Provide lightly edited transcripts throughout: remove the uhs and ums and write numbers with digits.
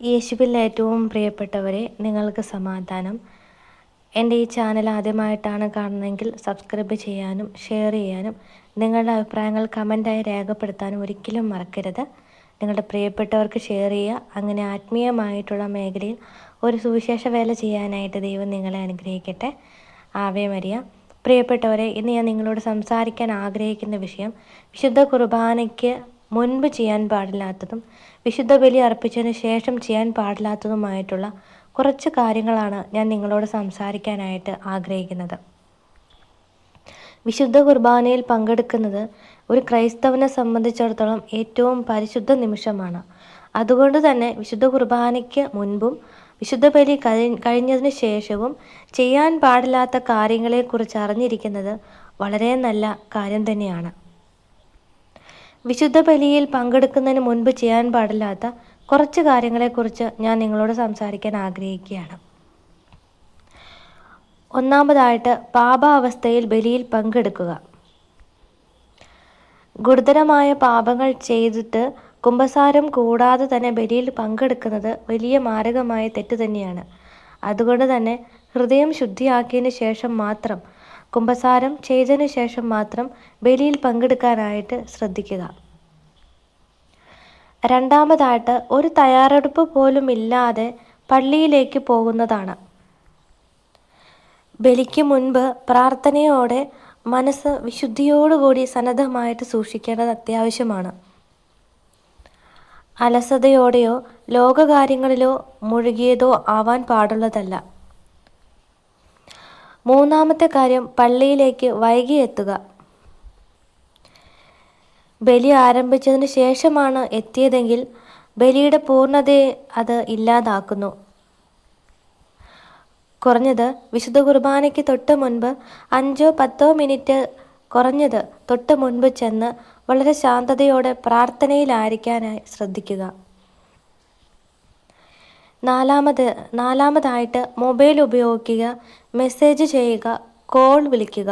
യേശുവിൽ ഏറ്റവും പ്രിയപ്പെട്ടവരെ, നിങ്ങൾക്ക് സമാധാനം. എൻ്റെ ഈ ചാനൽ ആദ്യമായിട്ടാണ് കാണുന്നതെങ്കിൽ സബ്സ്ക്രൈബ് ചെയ്യാനും ഷെയർ ചെയ്യാനും നിങ്ങളുടെ അഭിപ്രായങ്ങൾ കമൻറ്റായി രേഖപ്പെടുത്താനും ഒരിക്കലും മറക്കരുത്. നിങ്ങളുടെ പ്രിയപ്പെട്ടവർക്ക് ഷെയർ ചെയ്യുക. അങ്ങനെ ആത്മീയമായിട്ടുള്ള മേഖലയിൽ ഒരു സുവിശേഷ വേല ചെയ്യാനായിട്ട് ദൈവം നിങ്ങളെ അനുഗ്രഹിക്കട്ടെ. Ave Maria. പ്രിയപ്പെട്ടവരെ, ഇന്ന് ഞാൻ നിങ്ങളോട് സംസാരിക്കാൻ ആഗ്രഹിക്കുന്ന വിഷയം വിശുദ്ധ കുർബാനയ്ക്ക് മുൻപ് ചെയ്യാൻ പാടില്ലാത്തതും വിശുദ്ധ ബലി അർപ്പിച്ചതിന് ശേഷം ചെയ്യാൻ പാടില്ലാത്തതുമായിട്ടുള്ള കുറച്ച് കാര്യങ്ങളാണ് ഞാൻ നിങ്ങളോട് സംസാരിക്കാനായിട്ട് ആഗ്രഹിക്കുന്നത്. വിശുദ്ധ കുർബാനയിൽ പങ്കെടുക്കുന്നത് ഒരു ക്രൈസ്തവനെ സംബന്ധിച്ചിടത്തോളം ഏറ്റവും പരിശുദ്ധ നിമിഷമാണ്. അതുകൊണ്ട് തന്നെ വിശുദ്ധ കുർബാനയ്ക്ക് മുൻപും വിശുദ്ധ ബലി കഴിഞ്ഞതിന് ശേഷവും ചെയ്യാൻ പാടില്ലാത്ത കാര്യങ്ങളെക്കുറിച്ച് അറിഞ്ഞിരിക്കുന്നത് വളരെ നല്ല കാര്യം തന്നെയാണ്. വിശുദ്ധ ബലിയിൽ പങ്കെടുക്കുന്നതിന് മുൻപ് ചെയ്യാൻ പാടില്ലാത്ത കുറച്ച് കാര്യങ്ങളെക്കുറിച്ച് ഞാൻ നിങ്ങളോട് സംസാരിക്കാൻ ആഗ്രഹിക്കുകയാണ്. ഒന്നാമതായിട്ട്, പാപാവസ്ഥയിൽ ബലിയിൽ പങ്കെടുക്കുക. ഗുരുതരമായ പാപങ്ങൾ ചെയ്തിട്ട് കുമ്പസാരം കൂടാതെ തന്നെ ബലിയിൽ പങ്കെടുക്കുന്നത് വലിയ മാരകമായ തെറ്റ് തന്നെയാണ്. അതുകൊണ്ട് തന്നെ ഹൃദയം ശുദ്ധിയാക്കിയതിന് ശേഷം മാത്രം, കുമ്പസാരം ചെയ്തതിന് ശേഷം മാത്രം ബലിയിൽ പങ്കെടുക്കാനായിട്ട് ശ്രദ്ധിക്കുക. രണ്ടാമതായിട്ട്, ഒരു തയ്യാറെടുപ്പ് പോലും ഇല്ലാതെ പള്ളിയിലേക്ക് പോകുന്നതാണ്. ബലിക്ക് മുൻപ് പ്രാർത്ഥനയോടെ മനസ്സ് വിശുദ്ധിയോടുകൂടി സന്നദ്ധമായിട്ട് സൂക്ഷിക്കേണ്ടത് അത്യാവശ്യമാണ്. അലസതയോടെയോ ലോകകാര്യങ്ങളിലോ മുഴുകിയതോ ആവാൻ പാടുള്ളതല്ല. മൂന്നാമത്തെ കാര്യം, പള്ളിയിലേക്ക് വൈകി എത്തുക. ബലി ആരംഭിച്ചതിന് ശേഷമാണ് എത്തിയതെങ്കിൽ ബലിയുടെ പൂർണ്ണതയെ അത് ഇല്ലാതാക്കുന്നു. കുറഞ്ഞത് വിശുദ്ധ കുർബാനയ്ക്ക് തൊട്ട് മുൻപ് 5-10 മിനിറ്റ് കുറഞ്ഞത് തൊട്ട് മുൻപ് ചെന്ന് വളരെ ശാന്തതയോടെ പ്രാർത്ഥനയിലായിരിക്കാനായി ശ്രദ്ധിക്കുക. നാലാമതായിട്ട്, മൊബൈൽ ഉപയോഗിക്കുക, മെസ്സേജ് ചെയ്യുക, കോൾ വിളിക്കുക.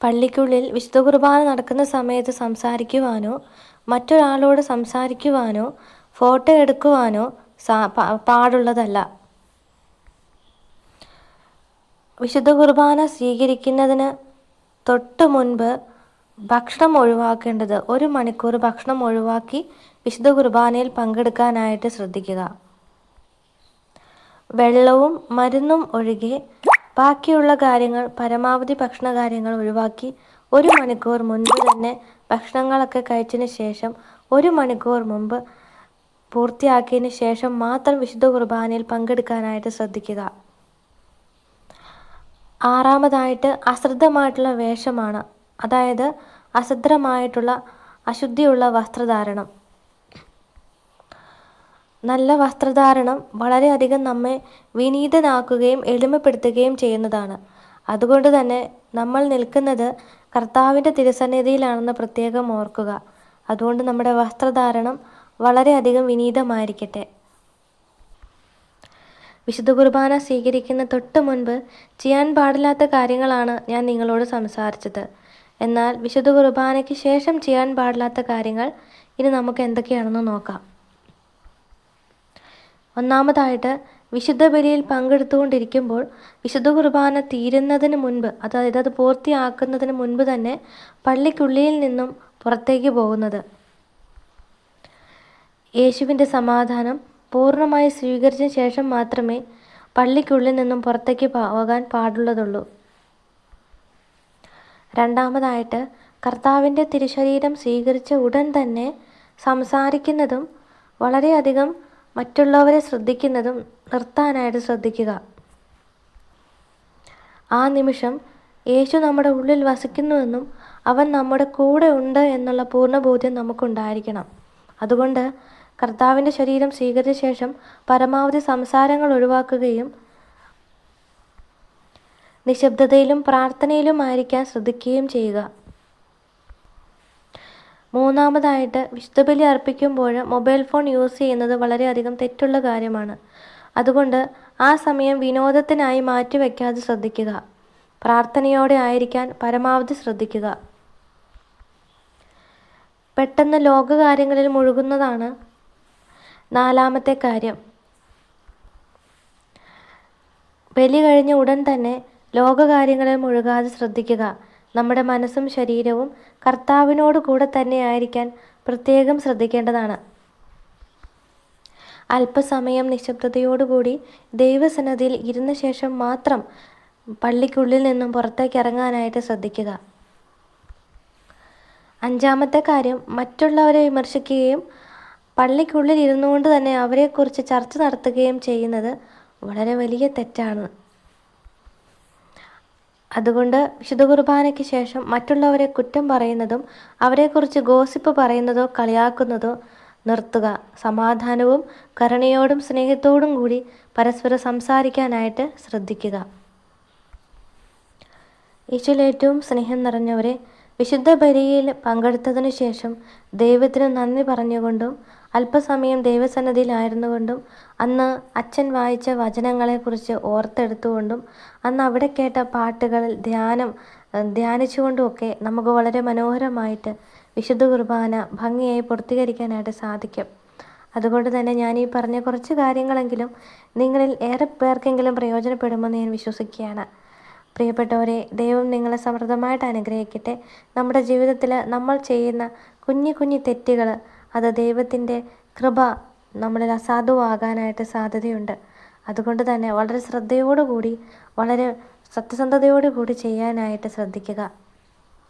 പള്ളിക്കുള്ളിൽ വിശുദ്ധ കുർബാന നടക്കുന്ന സമയത്ത് സംസാരിക്കുവാനോ മറ്റൊരാളോട് സംസാരിക്കുവാനോ ഫോട്ടോ എടുക്കുവാനോ പാടുള്ളതല്ല. വിശുദ്ധ കുർബാന സ്വീകരിക്കുന്നതിന് തൊട്ട് മുൻപ് ഭക്ഷണം ഒഴിവാക്കേണ്ടത് 1 മണിക്കൂർ ഭക്ഷണം ഒഴിവാക്കി വിശുദ്ധ കുർബാനയിൽ പങ്കെടുക്കാനായിട്ട് ശ്രദ്ധിക്കുക. വെള്ളവും മരുന്നും ഒഴികെ ബാക്കിയുള്ള കാര്യങ്ങൾ, പരമാവധി ഭക്ഷണ കാര്യങ്ങൾ ഒഴിവാക്കി 1 മണിക്കൂർ മുൻപ് തന്നെ ഭക്ഷണങ്ങളൊക്കെ കഴിച്ചതിന് ശേഷം 1 മണിക്കൂർ മുമ്പ് പൂർത്തിയാക്കിയതിന് ശേഷം മാത്രം വിശുദ്ധ കുർബാനയിൽ പങ്കെടുക്കാനായിട്ട് ശ്രദ്ധിക്കുക. ആറാമതായിട്ട്, അശ്രദ്ധമായിട്ടുള്ള വേഷമാണ്. അതായത് അശുദ്ധമായിട്ടുള്ള അശുദ്ധിയുള്ള വസ്ത്രധാരണം. നല്ല വസ്ത്രധാരണം വളരെയധികം നമ്മെ വിനീതനാക്കുകയും എളിമപ്പെടുത്തുകയും ചെയ്യുന്നതാണ്. അതുകൊണ്ട് തന്നെ നമ്മൾ നിൽക്കുന്നത് കർത്താവിൻ്റെ തിരുസന്നിധിയിലാണെന്ന് പ്രത്യേകം ഓർക്കുക. അതുകൊണ്ട് നമ്മുടെ വസ്ത്രധാരണം വളരെയധികം വിനീതമായിരിക്കട്ടെ. വിശുദ്ധ കുർബാന സ്വീകരിക്കുന്ന തൊട്ട് മുൻപ് ചെയ്യാൻ പാടില്ലാത്ത കാര്യങ്ങളാണ് ഞാൻ നിങ്ങളോട് സംസാരിച്ചത്. എന്നാൽ വിശുദ്ധ കുർബാനയ്ക്ക് ശേഷം ചെയ്യാൻ പാടില്ലാത്ത കാര്യങ്ങൾ ഇനി നമുക്ക് എന്തൊക്കെയാണെന്ന് നോക്കാം. ഒന്നാമതായിട്ട്, വിശുദ്ധ ബലിയിൽ പങ്കെടുത്തുകൊണ്ടിരിക്കുമ്പോൾ വിശുദ്ധ കുർബാന തീരുന്നതിന് മുൻപ്, അതായത് അത് പൂർത്തിയാക്കുന്നതിന് മുൻപ് തന്നെ പള്ളിക്കുള്ളിൽ നിന്നും പുറത്തേക്ക് പോകുന്നത്. യേശുവിൻ്റെ സമാധാനം പൂർണ്ണമായി സ്വീകരിച്ച ശേഷം മാത്രമേ പള്ളിക്കുള്ളിൽ നിന്നും പുറത്തേക്ക് പോകാൻ പാടുള്ളതുള്ളൂ. രണ്ടാമതായിട്ട്, കർത്താവിൻ്റെ തിരുശരീരം സ്വീകരിച്ച ഉടൻ തന്നെ സംസാരിക്കുന്നതും വളരെയധികം മറ്റുള്ളവരെ ശ്രദ്ധിക്കുന്നതും നിർത്താനായിട്ട് ശ്രദ്ധിക്കുക. ആ നിമിഷം യേശു നമ്മുടെ ഉള്ളിൽ വസിക്കുന്നുവെന്നും അവൻ നമ്മുടെ കൂടെ ഉണ്ട് എന്നുള്ള പൂർണ്ണബോധ്യം നമുക്കുണ്ടായിരിക്കണം. അതുകൊണ്ട് കർത്താവിൻ്റെ ശരീരം സ്വീകരിച്ച ശേഷം പരമാവധി സംസാരങ്ങൾ ഒഴിവാക്കുകയും നിശബ്ദതയിലും പ്രാർത്ഥനയിലുമായിരിക്കാൻ ശ്രദ്ധിക്കുകയും ചെയ്യുക. മൂന്നാമതായിട്ട്, വിശുദ്ധ ബലി അർപ്പിക്കുമ്പോൾ മൊബൈൽ ഫോൺ യൂസ് ചെയ്യുന്നത് വളരെയധികം തെറ്റുള്ള കാര്യമാണ്. അതുകൊണ്ട് ആ സമയം വിനോദത്തിനായി മാറ്റിവെക്കാതെ ശ്രദ്ധിക്കുക. പ്രാർത്ഥനയോടെ ആയിരിക്കാൻ പരമാവധി ശ്രദ്ധിക്കുക. പെട്ടെന്ന് ലോകകാര്യങ്ങളിൽ മുഴുകുന്നതാണ് നാലാമത്തെ കാര്യം, ബലി കഴിഞ്ഞ ഉടൻ തന്നെ ലോകകാര്യങ്ങളിൽ മുഴുകാതെ ശ്രദ്ധിക്കുക. നമ്മുടെ മനസ്സും ശരീരവും കർത്താവിനോട് കൂടെ തന്നെ ആയിരിക്കാൻ പ്രത്യേകം ശ്രദ്ധിക്കേണ്ടതാണ്. അല്പസമയം നിശബ്ദതയോടുകൂടി ദൈവസന്നിധിയിൽ ഇരുന്ന ശേഷം മാത്രം പള്ളിക്കുള്ളിൽ നിന്നും പുറത്തേക്ക് ഇറങ്ങാനായിട്ട് ശ്രദ്ധിക്കുക. അഞ്ചാമത്തെ കാര്യം, മറ്റുള്ളവരെ വിമർശിക്കുകയും പള്ളിക്കുള്ളിൽ ഇരുന്നുകൊണ്ട് തന്നെ അവരെക്കുറിച്ച് ചർച്ച നടത്തുകയും ചെയ്യുന്നത് വളരെ വലിയ തെറ്റാണ്. അതുകൊണ്ട് വിശുദ്ധ കുർബാനയ്ക്ക് ശേഷം മറ്റുള്ളവരെ കുറ്റം പറയുന്നതും അവരെക്കുറിച്ച് ഗോസിപ്പ് പറയുന്നതോ കളിയാക്കുന്നതോ നിർത്തുക. സമാധാനവും കരുണയോടും സ്നേഹത്തോടും കൂടി പരസ്പരം സംസാരിക്കാനായിട്ട് ശ്രദ്ധിക്കുക. ഈശോയിൽ ഏറ്റവും സ്നേഹം നിറഞ്ഞവരെ, വിശുദ്ധ ബലിയിൽ പങ്കെടുത്തതിനു ശേഷം ദൈവത്തിന് നന്ദി പറഞ്ഞുകൊണ്ടും അല്പസമയം ദൈവസന്നിധിയിലായിരുന്നുകൊണ്ടും അന്ന് അച്ഛൻ വായിച്ച വചനങ്ങളെക്കുറിച്ച് ഓർത്തെടുത്തുകൊണ്ടും അന്ന് അവിടെ കേട്ട പാട്ടുകളിൽ ധ്യാനിച്ചുകൊണ്ടുമൊക്കെ നമുക്ക് വളരെ മനോഹരമായിട്ട് വിശുദ്ധ കുർബാന ഭംഗിയായി പൂർത്തീകരിക്കാനായിട്ട് സാധിക്കും. അതുകൊണ്ട് തന്നെ ഞാൻ ഈ പറഞ്ഞ കുറച്ച് കാര്യങ്ങളെങ്കിലും നിങ്ങളിൽ ഏറെ പേർക്കെങ്കിലും പ്രയോജനപ്പെടുമെന്ന് ഞാൻ വിശ്വസിക്കുകയാണ്. പ്രിയപ്പെട്ടവരെ, ദൈവം നിങ്ങളെ സമൃദ്ധമായിട്ട് അനുഗ്രഹിക്കട്ടെ. നമ്മുടെ ജീവിതത്തിൽ നമ്മൾ ചെയ്യുന്ന കുഞ്ഞു കുഞ്ഞു തെറ്റുകൾ, അത് ദൈവത്തിൻ്റെ കൃപ നമ്മളിൽ അസാധുവാകാനായിട്ട് സാധ്യതയുണ്ട്. അതുകൊണ്ട് തന്നെ വളരെ ശ്രദ്ധയോടുകൂടി, വളരെ സത്യസന്ധതയോടുകൂടി ചെയ്യാനായിട്ട് ശ്രദ്ധിക്കുക.